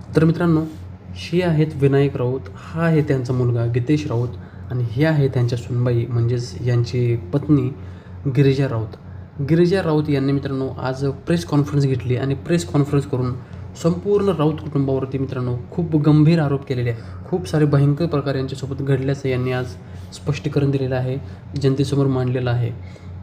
तर मित्रांनो, हे आहेत विनायक राऊत, हा आहे त्यांचा मुलगा गितेश राऊत आणि हे आहे त्यांच्या सुनबाई म्हणजेच यांची पत्नी गिरिजा राऊत. गिरिजा राऊत यांनी मित्रांनो आज प्रेस कॉन्फरन्स घेतली आणि प्रेस कॉन्फरन्स करून संपूर्ण राऊत कुटुंबावरती मित्रांनो खूप गंभीर आरोप केलेले आहे. खूप सारे भयंकर प्रकार यांच्यासोबत घडल्याचं यांनी आज स्पष्टीकरण दिलेलं आहे, जनतेसमोर मांडलेलं आहे.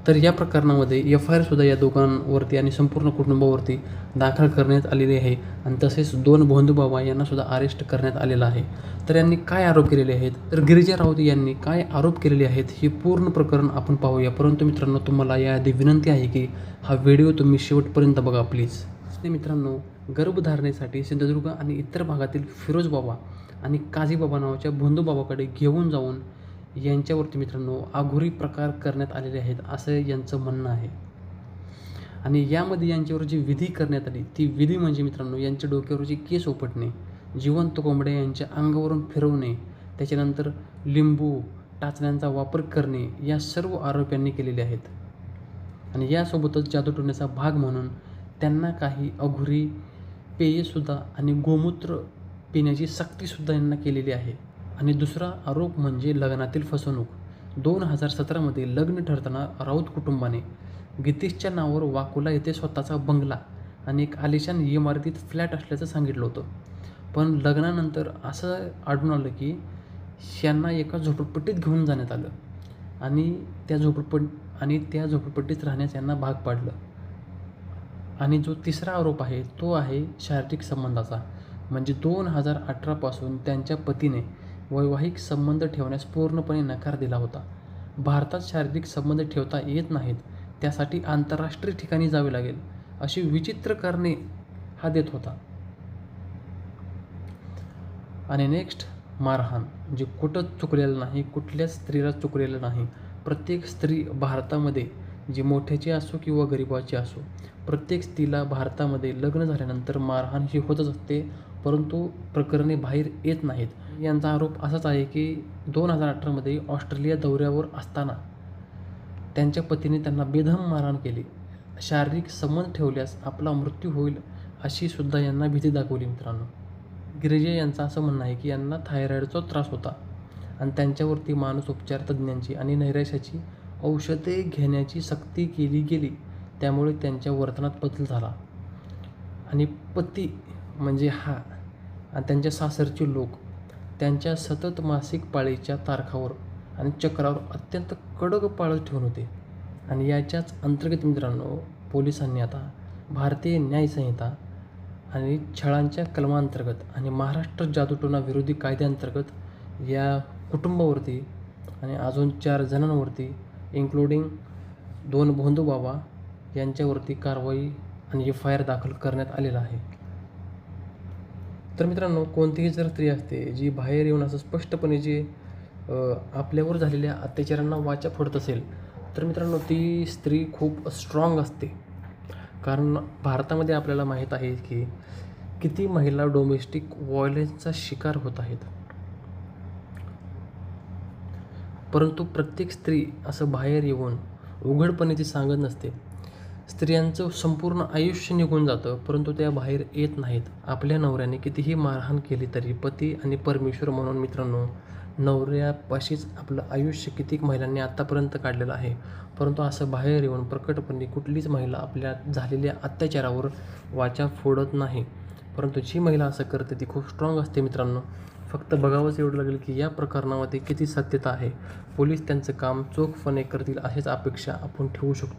तर या प्रकरणामध्ये एफ-आय-आरसुद्धा या दोघांवरती आणि संपूर्ण कुटुंबावरती दाखल करण्यात आलेली आहे आणि तसेच 2 भोंदूबाबा यांनासुद्धा अरेस्ट करण्यात आलेलं आहे. तर यांनी काय आरोप केलेले आहेत, तर गिरिजा राऊत यांनी काय आरोप केलेले आहेत हे पूर्ण प्रकरण आपण पाहूया. परंतु मित्रांनो, तुम्हाला याआधी विनंती आहे की हा व्हिडिओ तुम्ही शेवटपर्यंत बघा प्लीज. मित्रांनो, गर्भधारणेसाठी सिंधुदुर्ग आणि इतर भागातील फिरोजबाबा आणि काझीबाबा नावाच्या भोंदूबाबाकडे घेऊन जाऊन यांच्यावरती मित्रांनो आघोरी प्रकार करण्यात आलेले आहेत असं यांचं म्हणणं आहे. आणि यामध्ये यांच्यावर जी विधी करण्यात आली ती विधी म्हणजे मित्रांनो यांच्या डोक्यावरची केस उपटणे, जिवंत कोंबड्या यांच्या अंगावरून फिरवणे, त्याच्यानंतर लिंबू टाचण्यांचा वापर करणे, या सर्व आरोप यांनी केलेले आहेत. आणि यासोबतच जादूटोण्याचा भाग म्हणून त्यांना काही अघोरी पेयेसुद्धा आणि गोमूत्र पिण्याची सक्तीसुद्धा यांना केलेली आहे. आणि दुसरा आरोप म्हणजे लग्नातील फसवणूक. 2017मध्ये लग्न ठरताना राऊत कुटुंबाने गितेशच्या नावावर वाकोला येथे स्वतःचा बंगला आणि एक आलिशान इमारतीत फ्लॅट असल्याचं सांगितलं होतं. पण लग्नानंतर असं आढळून आलं की यांना एका झोपडपट्टीत घेऊन जाण्यात आलं आणि त्या झोपडपट्टीत राहण्यास यांना भाग पाडलं. आणि जो तिसरा आरोप आहे तो आहे शारीरिक संबंधाचा. म्हणजे 2018 पासून त्यांच्या पतीने वैवाहिक संबंध ठेवण्यास पूर्णपणे नकार दिला होता. भारतात शारीरिक संबंध ठेवता येत नाहीत, त्यासाठी आंतरराष्ट्रीय ठिकाणी जावे लागेल, अशी विचित्र कारणे हा देत होता. आणि नेक्स्ट मारहाण, जे कुठंच चुकलेलं नाही, कुठल्याच स्त्रीला चुकलेलं नाही. प्रत्येक स्त्री भारतामध्ये, जी मोठ्याची असो किंवा गरिबाची असो, प्रत्येक स्त्रीला भारतामध्ये लग्न झाल्यानंतर मारहाण ही होतच असते, परंतु प्रकरणे बाहेर येत नाहीत. यांचा आरोप असाच आहे की 2018मध्ये ऑस्ट्रेलिया दौऱ्यावर असताना त्यांच्या पतीने त्यांना बेदम मारहाण केली. शारीरिक संबंध ठेवल्यास आपला मृत्यू होईल अशी सुद्धा यांना भीती दाखवली. मित्रांनो, गिरिजा यांचं असं म्हणणं आहे की यांना थायरॉईडचा त्रास होता आणि त्यांच्यावरती मानसोपचार तज्ज्ञांची आणि नैराश्याची औषधे घेण्याची सक्ती केली गेली, त्यामुळे त्यांच्या वर्तनात बदल झाला. आणि पती म्हणजे हा आणि त्यांच्या सासरचे लोक त्यांच्या सतत मासिक पाळीच्या तारखावर आणि चक्रावर अत्यंत कडक पाळत ठेवून होते. आणि याच्याच अंतर्गत मित्रांनो, पोलिसांनी आता भारतीय न्यायसंहिता आणि छळांच्या कलमांतर्गत आणि महाराष्ट्र जादूटोणा विरोधी कायद्याअंतर्गत या कुटुंबावरती आणि अजून 4 जणांवरती इन्क्लुडिंग 2 भोंदूबाबा यांच्यावरती कारवाई आणि एफ-आय-आर दाखल करण्यात आलेला आहे. तर मित्रांनो, कोणतीही जर स्त्री असते जी बाहेर येऊन असं स्पष्टपणे जे आपल्यावर झालेल्या अत्याचारांना वाचा फोडत असेल, तर मित्रांनो ती स्त्री खूप स्ट्रॉंग असते. कारण भारतामध्ये आपल्याला माहीत आहे की किती महिला डोमेस्टिक व्हायलन्सचा शिकार होत आहेत. परंतु प्रत्येक स्त्री असं बाहेर येऊन उघडपणे ती सांगत नसते. स्त्रियांचं संपूर्ण आयुष्य निघून जातं, परंतु त्या बाहेर येत नाहीत. आपल्या नवऱ्याने कितीही मारहाण केली तरी पती आणि परमेश्वर म्हणून मित्रांनो नवऱ्यापाशीच आपलं आयुष्य कितीक महिलांनी आत्तापर्यंत काढलेलं आहे. परंतु असं बाहेर येऊन प्रकटपणे कुठलीच महिला आपल्या झालेल्या अत्याचारावर वाचा फोडत नाही. परंतु जी महिला असं करते ती खूप स्ट्रॉंग असते. मित्रांनो, फक्त बघावंच एवढं लागेल की या प्रकरणामध्ये किती सत्यता आहे. पोलीस त्यांचं काम चोखपणे करतील अशीच अपेक्षा आपण ठेवू शकतो.